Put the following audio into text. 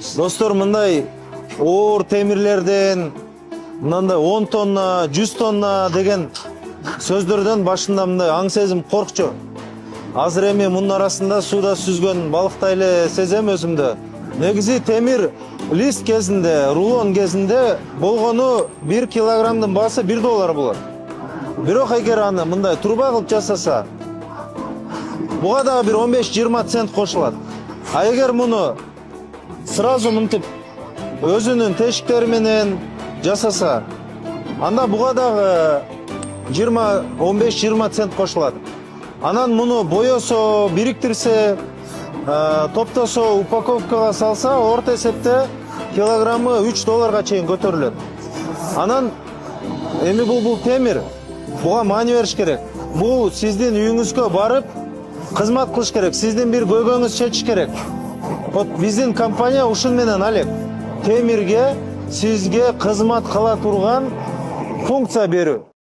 Достор, мындай оор темирлерден мындай 10 тонна, 100 тонна деген сөздөрдөн башында мындай аң сезим коркчу. Азыр эми мунун арасында сууда сүзгөн балыктай эле сезем өзүмдү. Негизи темир лист кезинде, рулон кезинде болгону 1 килограммдын баасы $1 болот. Бирок эгер аны мындай труба кылып жасаса, буга дагы бир 15-20 цент кошулат. А эгер муну сразу мынтип өзүнүн тешиктери менен жасаса, анда буга дагы 15-20 цент кошулат. Анан муну боесо, бириктирсе, топтосо, упаковкага салса, орто эсепте килограммы $3 чейин көтөрүлөт. Анан эми бул темир, буга маани бериш керек. Бул сиздин үйүңүзгө барып кызмат кылыш керек, сиздин бир көйгөңүз чечиш керек. Вот биздин компания ушун менен алек. Темирге сизге кызмат кыла турган функция берүү.